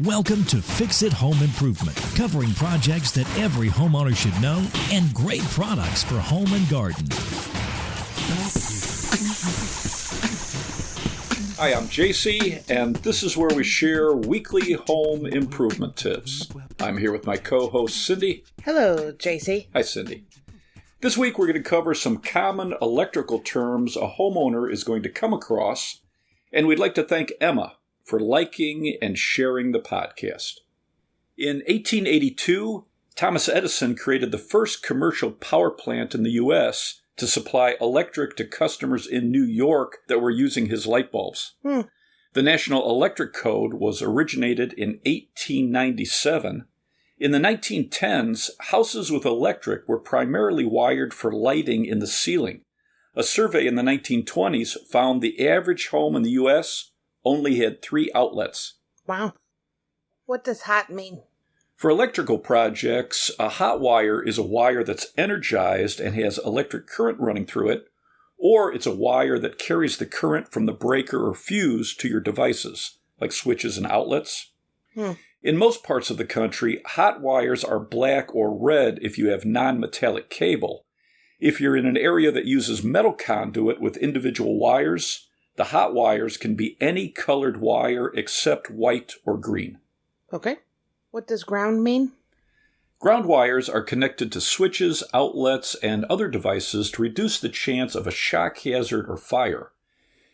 Welcome to Fix It Home Improvement, covering projects that every homeowner should know and great products for home and garden. Hi, I'm JC, and this is where we share weekly home improvement tips. I'm here with my co-host, Cindy. Hello, JC. Hi, Cindy. This week we're going to cover some common electrical terms a homeowner is going to come across, and we'd like to thank Emma for liking and sharing the podcast. In 1882, Thomas Edison created the first commercial power plant in the U.S. to supply electric to customers in New York that were using his light bulbs. The National Electric Code was originated in 1897. In the 1910s, houses with electric were primarily wired for lighting in the ceiling. A survey in the 1920s found the average home in the U.S. only had 3 outlets. Wow. What does hot mean? For electrical projects, a hot wire is a wire that's energized and has electric current running through it, or it's a wire that carries the current from the breaker or fuse to your devices, like switches and outlets. In most parts of the country, hot wires are black or red if you have non-metallic cable. If you're in an area that uses metal conduit with individual wires, the hot wires can be any colored wire except white or green. Okay. What does ground mean? Ground wires are connected to switches, outlets, and other devices to reduce the chance of a shock hazard or fire.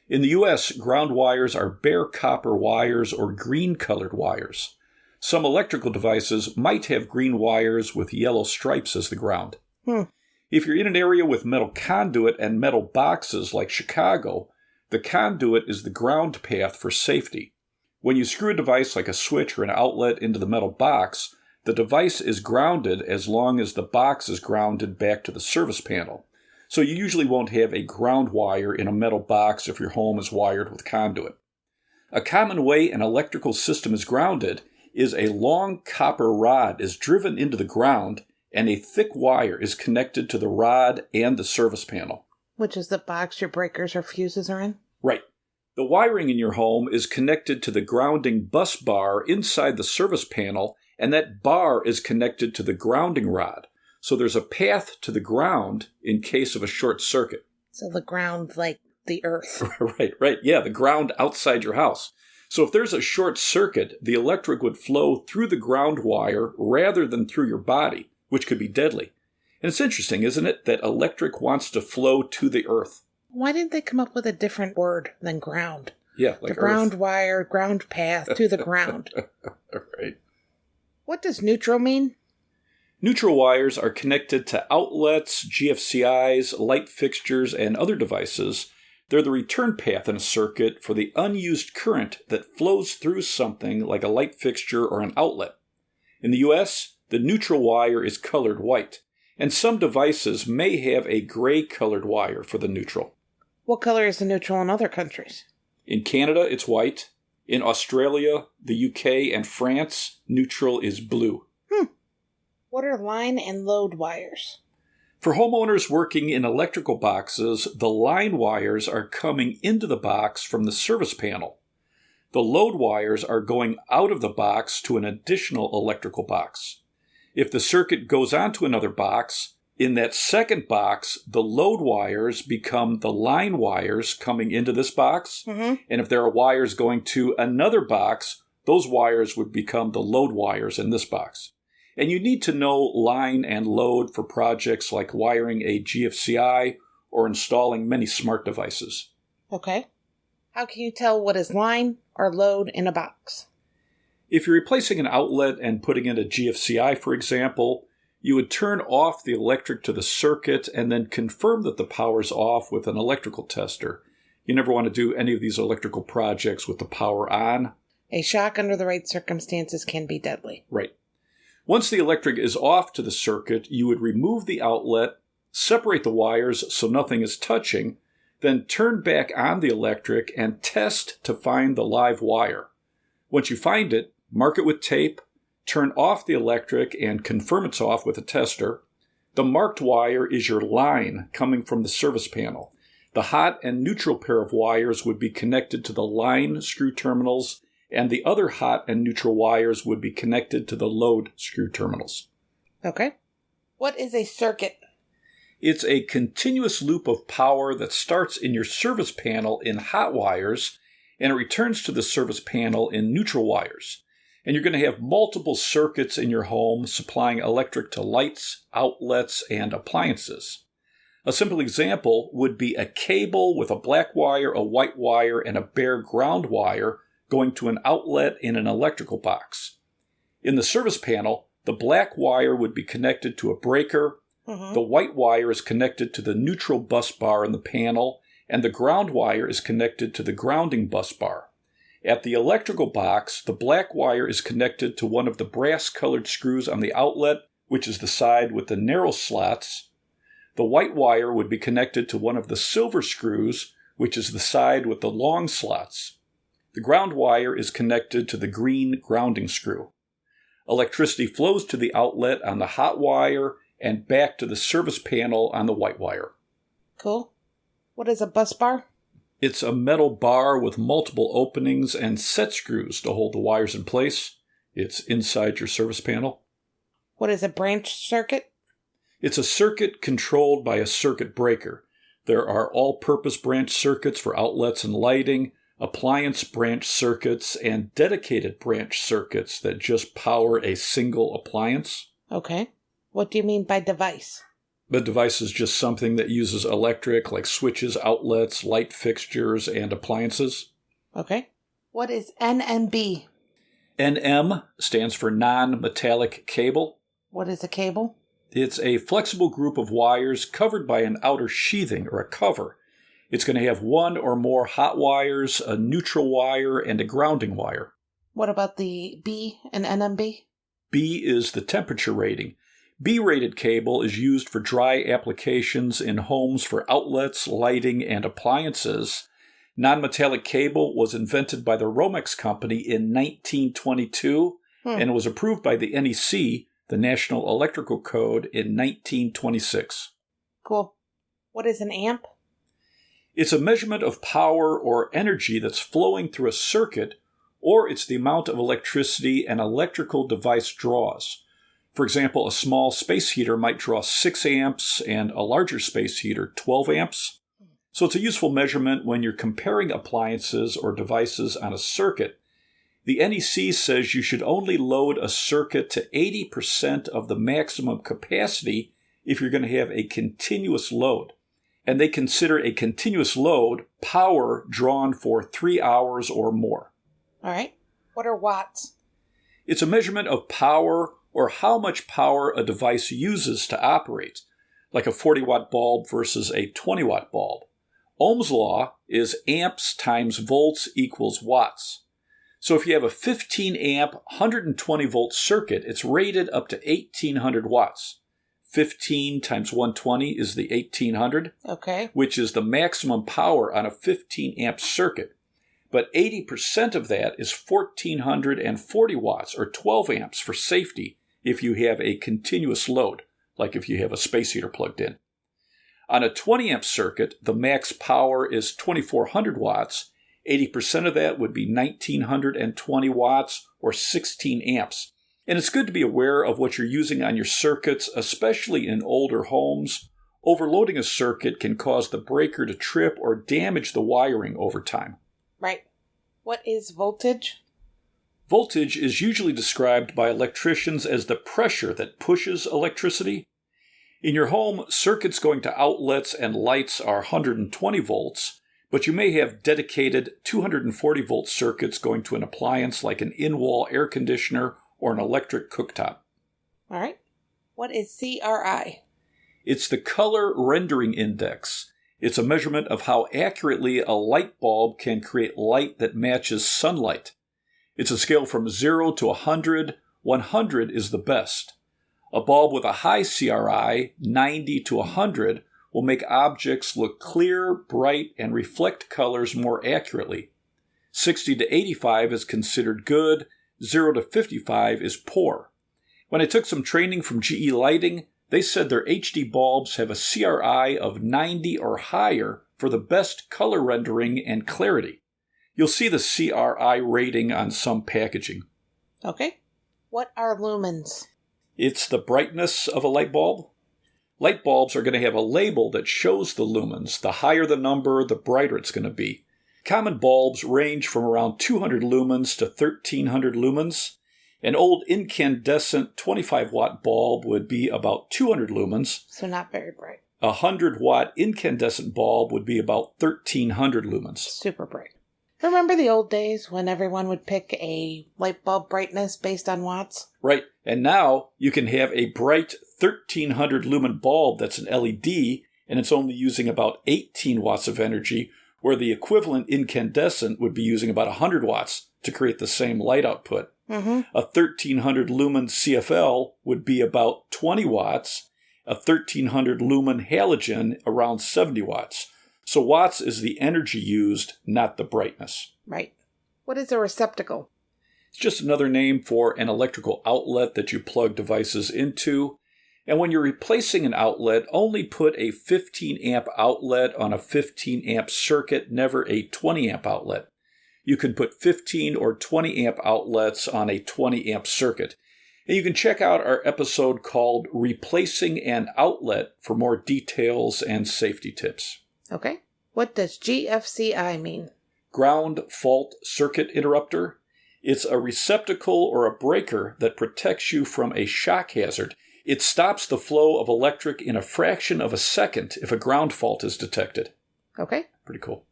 In the U.S., ground wires are bare copper wires or green-colored wires. Some electrical devices might have green wires with yellow stripes as the ground. If you're in an area with metal conduit and metal boxes like Chicago, the conduit is the ground path for safety. When you screw a device like a switch or an outlet into the metal box, the device is grounded as long as the box is grounded back to the service panel. So you usually won't have a ground wire in a metal box if your home is wired with conduit. A common way an electrical system is grounded is a long copper rod is driven into the ground and a thick wire is connected to the rod and the service panel. Which is the box your breakers or fuses are in? Right. The wiring in your home is connected to the grounding busbar inside the service panel, and that bar is connected to the grounding rod. So there's a path to the ground in case of a short circuit. So the ground like the earth. Right. Yeah, the ground outside your house. So if there's a short circuit, the electric would flow through the ground wire rather than through your body, which could be deadly. And it's interesting, isn't it, that electric wants to flow to the earth? Why didn't they come up with a different word than ground? Yeah, like the ground wire, ground path to the ground. Right. What does neutral mean? Neutral wires are connected to outlets, GFCIs, light fixtures, and other devices. They're the return path in a circuit for the unused current that flows through something like a light fixture or an outlet. In the U.S., the neutral wire is colored white, and some devices may have a gray-colored wire for the neutral. What color is the neutral in other countries? In Canada, it's white. In Australia, the UK, and France, neutral is blue. What are line and load wires? For homeowners working in electrical boxes, the line wires are coming into the box from the service panel. The load wires are going out of the box to an additional electrical box. If the circuit goes onto another box, in that second box, the load wires become the line wires coming into this box. And if there are wires going to another box, those wires would become the load wires in this box. And you need to know line and load for projects like wiring a GFCI or installing many smart devices. Okay. How can you tell what is line or load in a box? If you're replacing an outlet and putting in a GFCI, for example, you would turn off the electric to the circuit and then confirm that the power's off with an electrical tester. You never want to do any of these electrical projects with the power on. A shock under the right circumstances can be deadly. Right. Once the electric is off to the circuit, you would remove the outlet, separate the wires so nothing is touching, then turn back on the electric and test to find the live wire. Once you find it, mark it with tape, turn off the electric and confirm it's off with a tester. The marked wire is your line coming from the service panel. The hot and neutral pair of wires would be connected to the line screw terminals and the other hot and neutral wires would be connected to the load screw terminals. Okay. What is a circuit? It's a continuous loop of power that starts in your service panel in hot wires, and it returns to the service panel in neutral wires. And you're going to have multiple circuits in your home supplying electric to lights, outlets, and appliances. A simple example would be a cable with a black wire, a white wire, and a bare ground wire going to an outlet in an electrical box. In the service panel, the black wire would be connected to a breaker, the white wire is connected to the neutral bus bar in the panel, and the ground wire is connected to the grounding bus bar. At the electrical box, the black wire is connected to one of the brass-colored screws on the outlet, which is the side with the narrow slots. The white wire would be connected to one of the silver screws, which is the side with the long slots. The ground wire is connected to the green grounding screw. Electricity flows to the outlet on the hot wire and back to the service panel on the white wire. Cool. What is a bus bar? It's a metal bar with multiple openings and set screws to hold the wires in place. It's inside your service panel. What is a branch circuit? It's a circuit controlled by a circuit breaker. There are all-purpose branch circuits for outlets and lighting, appliance branch circuits, and dedicated branch circuits that just power a single appliance. Okay. What do you mean by device? The device is just something that uses electric, like switches, outlets, light fixtures, and appliances. Okay. What is NMB? NM stands for non-metallic cable. What is a cable? It's a flexible group of wires covered by an outer sheathing or a cover. It's going to have one or more hot wires, a neutral wire, and a grounding wire. What about the B in NMB? B is the temperature rating. B-rated cable is used for dry applications in homes for outlets, lighting, and appliances. Non-metallic cable was invented by the Romex company in 1922 and was approved by the NEC, the National Electrical Code, in 1926. Cool. What is an amp? It's a measurement of power or energy that's flowing through a circuit, or it's the amount of electricity an electrical device draws. For example, a small space heater might draw 6 amps and a larger space heater 12 amps. So it's a useful measurement when you're comparing appliances or devices on a circuit. The NEC says you should only load a circuit to 80% of the maximum capacity if you're going to have a continuous load. And they consider a continuous load power drawn for 3 hours or more. All right. What are watts? It's a measurement of power or how much power a device uses to operate, like a 40-watt bulb versus a 20-watt bulb. Ohm's law is amps times volts equals watts. So if you have a 15-amp, 120-volt circuit, it's rated up to 1,800 watts. 15 times 120 is the 1,800, which is the maximum power on a 15-amp circuit. But 80% of that is 1,440 watts, or 12 amps for safety, if you have a continuous load, like if you have a space heater plugged in. On a 20-amp circuit, the max power is 2,400 watts. 80% of that would be 1,920 watts, or 16 amps. And it's good to be aware of what you're using on your circuits, especially in older homes. Overloading a circuit can cause the breaker to trip or damage the wiring over time. Right. What is voltage? Voltage is usually described by electricians as the pressure that pushes electricity. In your home, circuits going to outlets and lights are 120 volts, but you may have dedicated 240-volt circuits going to an appliance like an in-wall air conditioner or an electric cooktop. All right. What is CRI? It's the color rendering index. It's a measurement of how accurately a light bulb can create light that matches sunlight. It's a scale from 0 to 100. 100 is the best. A bulb with a high CRI, 90 to 100, will make objects look clear, bright, and reflect colors more accurately. 60 to 85 is considered good. 0 to 55 is poor. When I took some training from GE Lighting, they said their HD bulbs have a CRI of 90 or higher for the best color rendering and clarity. You'll see the CRI rating on some packaging. Okay. What are lumens? It's the brightness of a light bulb. Light bulbs are going to have a label that shows the lumens. The higher the number, the brighter it's going to be. Common bulbs range from around 200 lumens to 1300 lumens. An old incandescent 25-watt bulb would be about 200 lumens. So not very bright. A 100-watt incandescent bulb would be about 1300 lumens. Super bright. Remember the old days when everyone would pick a light bulb brightness based on watts? Right, and now you can have a bright 1300 lumen bulb that's an LED, and it's only using about 18 watts of energy, where the equivalent incandescent would be using about 100 watts to create the same light output. Mm-hmm. A 1300 lumen CFL would be about 20 watts, a 1300 lumen halogen around 70 watts. So watts is the energy used, not the brightness. Right. What is a receptacle? It's just another name for an electrical outlet that you plug devices into. And when you're replacing an outlet, only put a 15 amp outlet on a 15 amp circuit, never a 20 amp outlet. You can put 15 or 20 amp outlets on a 20 amp circuit. And you can check out our episode called Replacing an Outlet for more details and safety tips. Okay. What does GFCI mean? Ground fault circuit interrupter. It's a receptacle or a breaker that protects you from a shock hazard. It stops the flow of electric in a fraction of a second if a ground fault is detected. Okay. Pretty cool.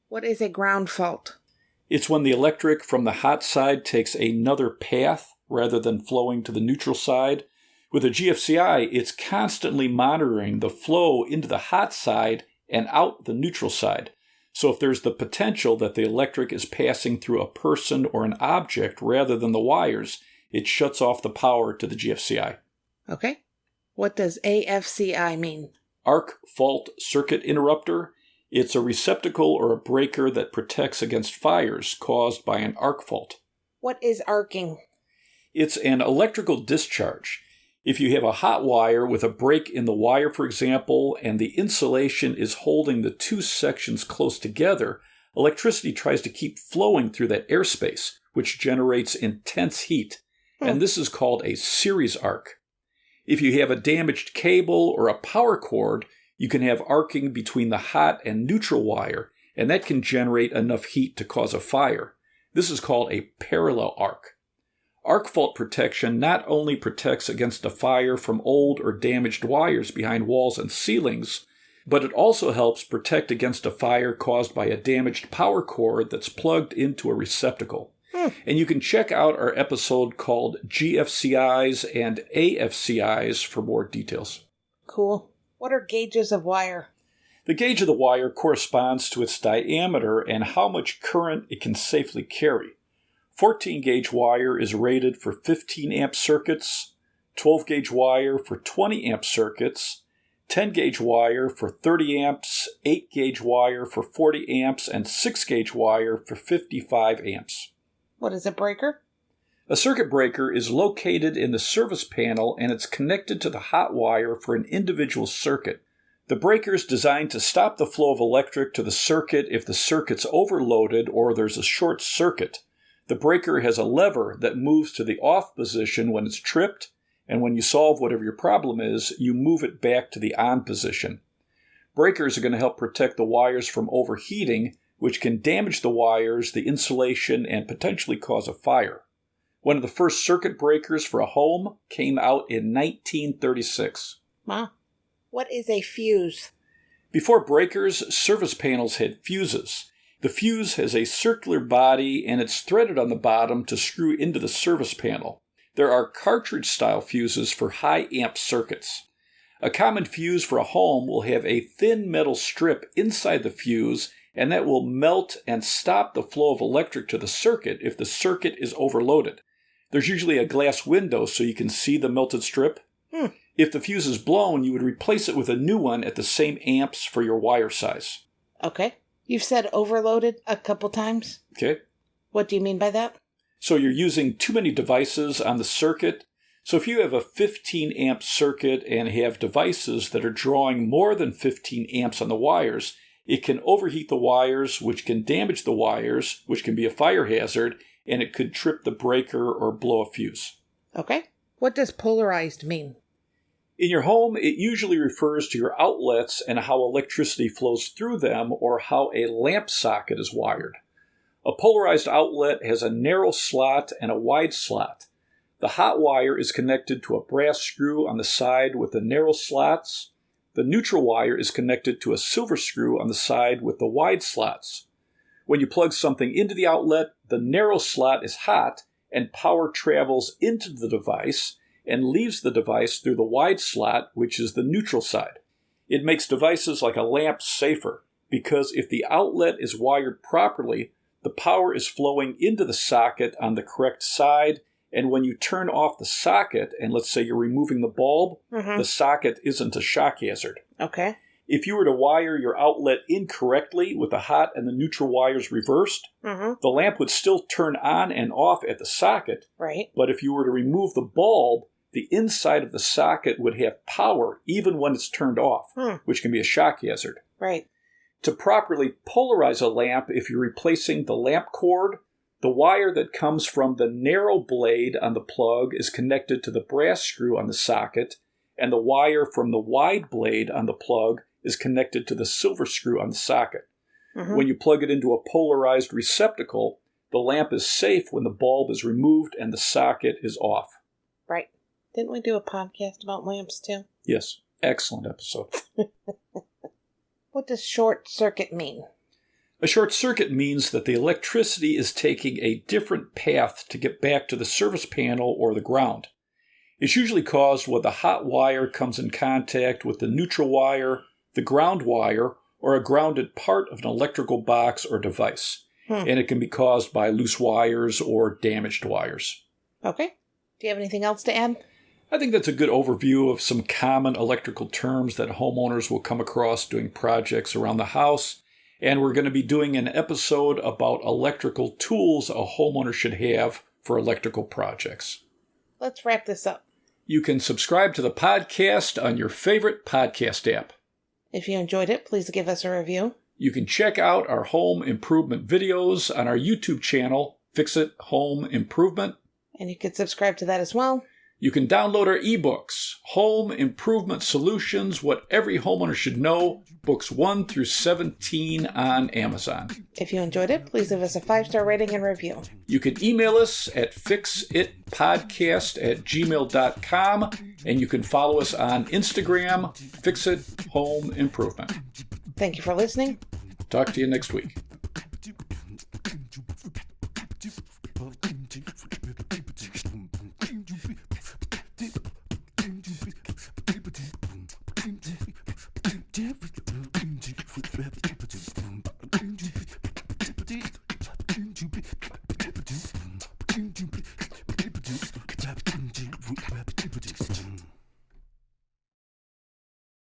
What is a ground fault? It's when the electric from the hot side takes another path rather than flowing to the neutral side. With a GFCI, it's constantly monitoring the flow into the hot side and out the neutral side. So if there's the potential that the electric is passing through a person or an object rather than the wires, it shuts off the power to the GFCI. Okay. What does AFCI mean? Arc fault circuit interrupter. It's a receptacle or a breaker that protects against fires caused by an arc fault. What is arcing? It's an electrical discharge. If you have a hot wire with a break in the wire, for example, and the insulation is holding the two sections close together, electricity tries to keep flowing through that airspace, which generates intense heat. And this is called a series arc. If you have a damaged cable or a power cord, you can have arcing between the hot and neutral wire, and that can generate enough heat to cause a fire. This is called a parallel arc. Arc fault protection not only protects against a fire from old or damaged wires behind walls and ceilings, but it also helps protect against a fire caused by a damaged power cord that's plugged into a receptacle. And you can check out our episode called GFCIs and AFCIs for more details. Cool. What are gauges of wire? The gauge of the wire corresponds to its diameter and how much current it can safely carry. 14-gauge wire is rated for 15 amp circuits, 12-gauge wire for 20 amp circuits, 10-gauge wire for 30 amps, 8-gauge wire for 40 amps, and 6-gauge wire for 55 amps. What is a breaker? A circuit breaker is located in the service panel and it's connected to the hot wire for an individual circuit. The breaker is designed to stop the flow of electric to the circuit if the circuit's overloaded or there's a short circuit. The breaker has a lever that moves to the off position when it's tripped, and when you solve whatever your problem is, you move it back to the on position. Breakers are going to help protect the wires from overheating, which can damage the wires, the insulation, and potentially cause a fire. One of the first circuit breakers for a home came out in 1936. Wow. What is a fuse? Before breakers, service panels had fuses. The fuse has a circular body and it's threaded on the bottom to screw into the service panel. There are cartridge-style fuses for high-amp circuits. A common fuse for a home will have a thin metal strip inside the fuse, and that will melt and stop the flow of electric to the circuit if the circuit is overloaded. There's usually a glass window so you can see the melted strip. If the fuse is blown, you would replace it with a new one at the same amps for your wire size. Okay. You've said overloaded a couple times. Okay. What do you mean by that? So you're using too many devices on the circuit. So if you have a 15 amp circuit and have devices that are drawing more than 15 amps on the wires, It can overheat the wires, which can damage the wires, which can be a fire hazard, and it could trip the breaker or blow a fuse. Okay. What does polarized mean? In your home, it usually refers to your outlets and how electricity flows through them or how a lamp socket is wired. A polarized outlet has a narrow slot and a wide slot. The hot wire is connected to a brass screw on the side with the narrow slots. The neutral wire is connected to a silver screw on the side with the wide slots. When you plug something into the outlet, the narrow slot is hot and power travels into the device and leaves the device through the wide slot, which is the neutral side. It makes devices like a lamp safer because if the outlet is wired properly, the power is flowing into the socket on the correct side, and when you turn off the socket, and let's say you're removing the bulb, the socket isn't a shock hazard. Okay. If you were to wire your outlet incorrectly with the hot and the neutral wires reversed, the lamp would still turn on and off at the socket. Right. But if you were to remove the bulb, the inside of the socket would have power even when it's turned off, which can be a shock hazard. Right. To properly polarize a lamp, if you're replacing the lamp cord, the wire that comes from the narrow blade on the plug is connected to the brass screw on the socket, and the wire from the wide blade on the plug is connected to the silver screw on the socket. When you plug it into a polarized receptacle, the lamp is safe when the bulb is removed and the socket is off. Right. Didn't we do a podcast about lamps too? Yes. Excellent episode. What does short circuit mean? A short circuit means that the electricity is taking a different path to get back to the service panel or the ground. It's usually caused when the hot wire comes in contact with the neutral wire, the ground wire, or a grounded part of an electrical box or device. And it can be caused by loose wires or damaged wires. Okay. Do you have anything else to add? I think that's a good overview of some common electrical terms that homeowners will come across doing projects around the house. And we're going to be doing an episode about electrical tools a homeowner should have for electrical projects. Let's wrap this up. You can subscribe to the podcast on your favorite podcast app. If you enjoyed it, please give us a review. You can check out our home improvement videos on our YouTube channel, Fix It Home Improvement. And you can subscribe to that as well. You can download our ebooks, Home Improvement Solutions, What Every Homeowner Should Know, books 1 through 17 on Amazon. If you enjoyed it, please give us a 5-star rating and review. You can email us at fixitpodcast@gmail.com, and you can follow us on Instagram, Fix It Home Improvement. Thank you for listening. Talk to you next week. Different.